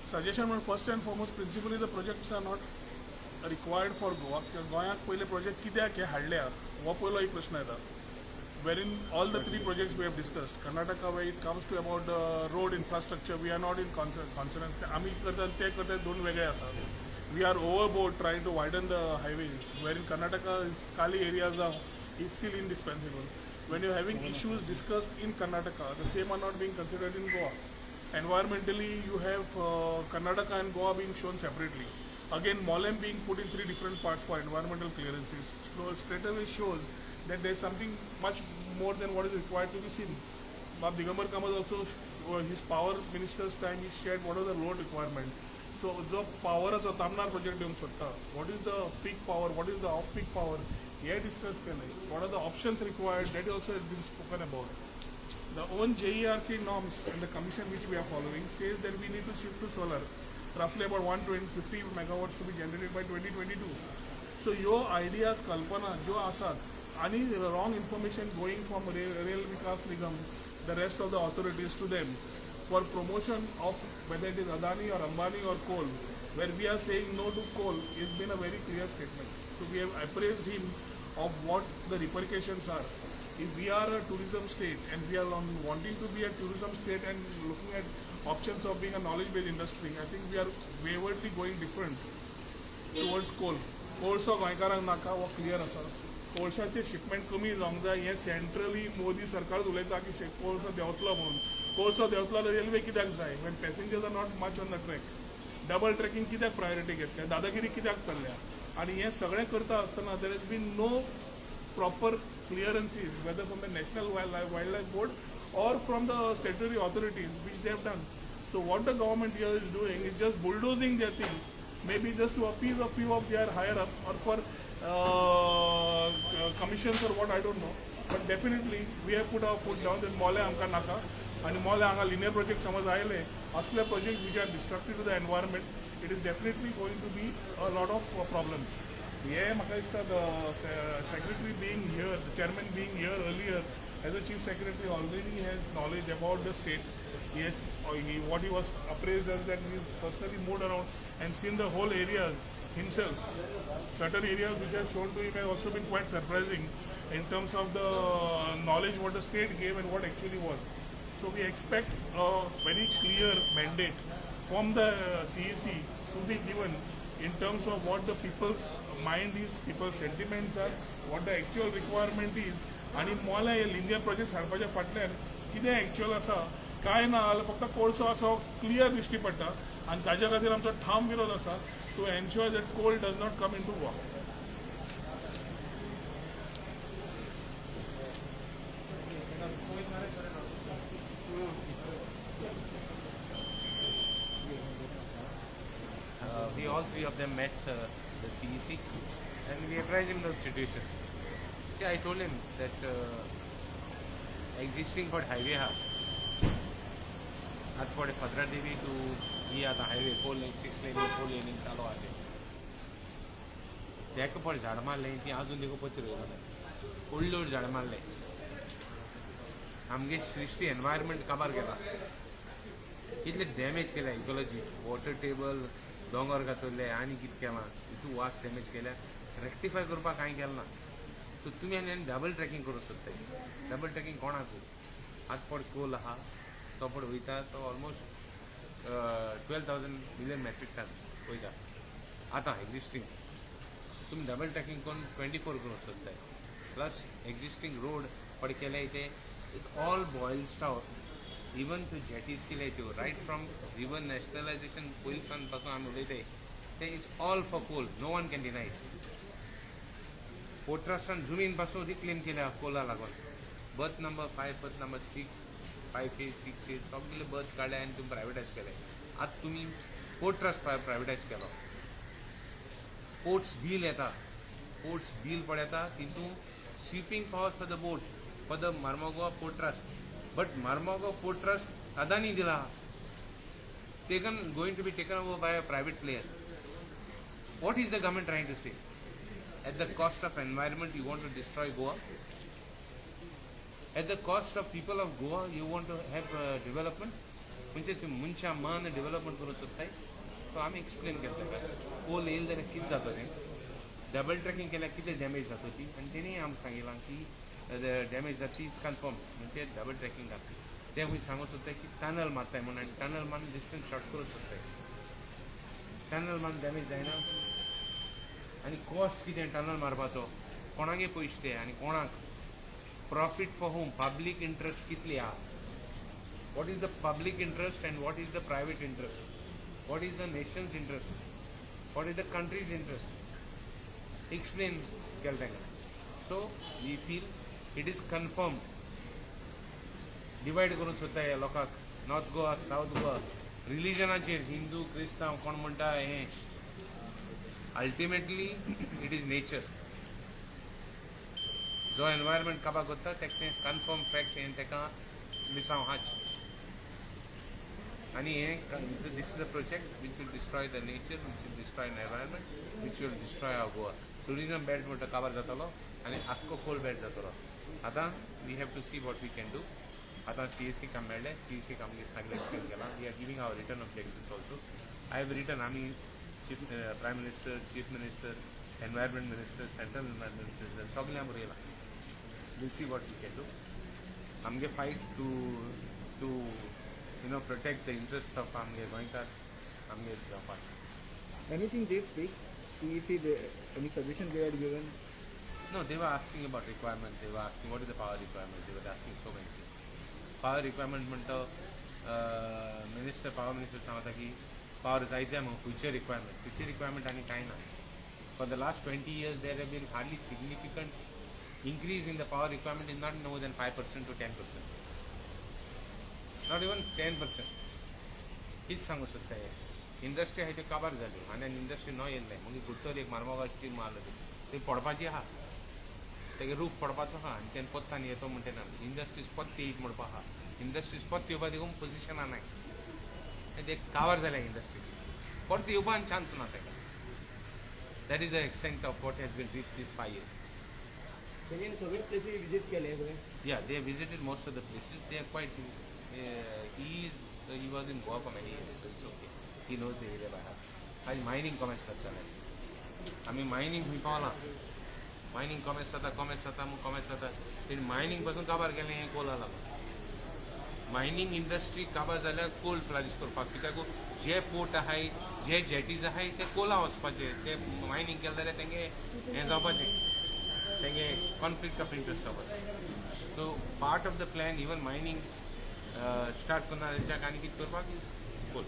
Suggestion first and foremost, principally the projects are not required for Goa. गोंयाक पहिले project कित्याक हे हाडल्या हो पयलो एक प्रश्न येता. Wherein all the three projects we have discussed, Karnataka where it comes to about road infrastructure, we are not in consonance. आम्ही करतात ते करतात दोन वेगळे आसात. We are overboard trying to widen the highways, wherein Karnataka is Kali areas is still indispensable. When you are having issues discussed in Karnataka, the same are not being considered in Goa. Environmentally, you have Karnataka and Goa being shown separately. Again, Mollem being put in three different parts for environmental clearances straight away shows that there is something much more than what is required to be seen. Bob Digambar Kamal also, his power minister's time, he shared what are the road requirement. So, जो powerचा तामणार project येऊन शकता, what is the peak power, what is the off-peak power, hey discuss केलं. What are the options required, that also has been spoken about. The own JERC norms and the commission which we are following says that we need to shift to solar, roughly about 150 megawatts to be generated by 2022. So your ideas, kalpana, jo asat, any wrong information going from Rail Vikas Nigam, the rest of the authorities to them for promotion of whether it is Adani or Ambani or coal, where we are saying no to coal, has been a very clear statement. So we have appraised him of what the repercussions are. If we are a tourism state and we are wanting to be a tourism state and looking at options of being a knowledge-based industry, I think we are waywardly going different towards coal. कोळसो गोंयकारांक नाका वो clear आसा. कोळशाचे shipment कमी जावंक जाय हें centrally Modi सरकार उलयता की कोळसो देंवतलो म्हणून. कोळसो देंवतलो जाल्यार रेल्वे कित्याक जाय? When passengers are not much on the track. Double tracking कित्याक प्रायोरिटी घेतल्या? दादागिरी कित्याक चल्ल्या? आनी हें सगळें करता आसतना there has been no proper clearances, whether from the National Wildlife Board or from the statutory authorities, which they have done. So what the government here is doing is just bulldozing their things, maybe just to appease a few of their higher ups or for commissions or what, I don't know. But definitely we have put our foot down that मोले आमकां नाका आनी मोले हांगा linear project समज आयले असले projects which are destructive to the environment, it is definitely going to be a lot of problems. Yeah, the secretary being here, the chairman being here earlier as a chief secretary already has knowledge about the state. Yes, what he was appraised as that he is personally moved around and seen the whole areas himself. Certain areas which have shown to him have also been quite surprising in terms of the knowledge what the state gave and what actually was. So we expect a very clear mandate from the CEC to be given in terms of what the people's mind is, people's sentiments are, what the actual requirement is, आणि मोला हे linear project हाडपाच्या फाटल्यान कितें actual आसा काय ना जाल्यार फक्त कोळसो आसा क्लियर दिश्टी पडटा आनी ताज्या खातीर आमचो ठाम विरोध आसा to ensure that coal does not come into Goa. We all three of them met the CEC and we apprised him of the situation. Yeah, I told him that existing for highway ha at for Padra Devi to be at the highway 4 lane 6 lane 4 lane चालू आहे. त्याक पर झाड मारले ती अजून देखो पत्र व्हडलो झाड मारले आमगे सृष्टी एनवायरमेंट काबार केला कितले डॅमेज केला इकोलॉजी वॉटर टेबल दोंगर घातले आनी कितें केलां तितू वास्ट डॅमेज केल्या रेक्टिफाय करपाक कांय केलें ना. सो तुमी आनी डबल ट्रॅकिंग करूंक सोदताय. डबल ट्रॅकिंग कोणाक आतां पड कोल आहा तो पड वयता तो ऑलमोस्ट 12,000 मिलियन मेट्रीक टन्स वयता आतां एक्जिस्टींग. तुमी डबल ट्रॅकिंग करून 24 करूंक सोदताय. प्लस एक्जिस्टींग रोड पड केले इथे it all boils down even to jetties केले त्यो रायट फ्रॉम रिवर नॅशनलायजेशन पयलीसान पासून आमी उलयताय ते is all for coal. No one can deny it. Port ट्रस्टान जुमीन पासून रिक्लेम केल्या कोला लागून birth number 5 birth number 6 5A 6A सगळे बर्थ काडले आनी तुम्ही प्रायवेटायज केले. आतां तुमी पोर्ट ट्रस्ट प्रायवेटायज केलो. पोर्ट्स बील येता पोर्ट्स बील पड येता तितून sweeping power for the board for the Marmugao port trust. But Marmogao Port Trust, Adani dila, going to be taken over by a private player. What is the government trying to say? At the cost of environment, you want to destroy Goa? At the cost of people of Goa, you want to have development? म्हणजे तुम्ही मनशा मान development करू शकताय. सो आम्ही explain केलं का पोल येईल जाल्यार कितें जाता तें, डबल ट्रॅकिंग केल्यार कितें डॅमेज जाता ती, आनी तेणी आमकां सांगिलां की डॅमेज जाता ती इज कन्फर्म म्हणजे डबल ट्रॅकिंग घातली. ते आमी सांगूं सोदताय की टनल मारताय म्हणून, आनी टनल मारून डिस्टन्स शॉर्ट करूं सोदताय. टनल मारून डॅमेज जायना. आनी कॉस्ट कितें टनल मारपाचो, कोणागे पयशे ते, आनी कोणाक profit for home, public interest कितली आहा, what is the public interest and what is the private interest, what is the nation's interest, what is the country's interest, explain keltenga. So we feel it is confirmed. Divide करून सोदता हे लोकांक, north Goa south Goa रिलिजनाचेर, हिंदू क्रिस्तांव कोण म्हणटा हे. Ultimately it is nature. जो एनवायरमेंट काबार करता तेका कन्फर्म फॅक्ट हे तेका मिसांव हाच. आणि हे this is a project which will destroy the nature, which will destroy the environment, which will destroy our Goa. Tourism belt म्हणटा काबार जातलो आनी आख्खो कोल बेल्ट जातलो. आतां we have to see what we can do. आतां CSC काम मेळ्ळें, CSC आमगे सगळें एक्सप्लेन केलां. We are giving our return objectives also. I have written, आमी chief prime minister, chief minister, environment minister, central environment minister सगळ्यां बरोबर येयलां. Will see what we can do. आमगे fight to protect the interests of आमगे गोंयकार आमगे जावपाक. Anything they speak? CEC, any suggestion they had given? No, they were asking about requirements. They were asking what is the power requirement. They were asking so many things. Power requirement म्हणतो power minister सांगता की power जायते मग future requirement आनी कांय ना. For the last 20 years there have been hardly significant increase in the power requirement is not more than 5% to 10%. Not even 10%. हीच सांगू शकता हे. इंडस्ट्री आहे ते काबार जाली आनी इंडस्ट्री न येयल्ले मग गुट्टर एक मारमोगा स्टील मारलो ते पडपाची आहा, तेगे रूफ पडपाचो आहा आनी तें पत्ता आनी येतो म्हणटे ना. इंडस्ट्रीज पत्त येयत म्हणपा आहा, इंडस्ट्रीज पत्त येवपा देखून पोजिशनां नाय. ते काबार जाल्या इंडस्ट्री, परत येवपाक चान्स ना तेका. That is the extent of what has been reach these 5 years. त्यांनी सगळे प्लेसीस विजीट केले खंय? Yeah, they have visited most of the places. They are quite. He was in Goa for many years, so it's okay. He knows the area by heart. आज mining कॉमेस करताले आमी. Mining खंय पावलां. Mining कॉमेस जाता ते mining पासून काबार केलें हें कोला लागून. मायनिंग इंडस्ट्री काबार जाल्यार कोल प्रोड्यूस करपाक, कित्याक जे पोर्ट आहाय, जे जेटीज आहाय ते कोला वचपाचे. ते मायनिंग केलें जाल्यार तेंगे हें जावपाचें, तेंगे कॉन्फ्लिक्ट ऑफ इंट्रस्ट जावपाचें. So part of the plan even mining start करना तेच्याक आनी कितें करपाक इज कोल.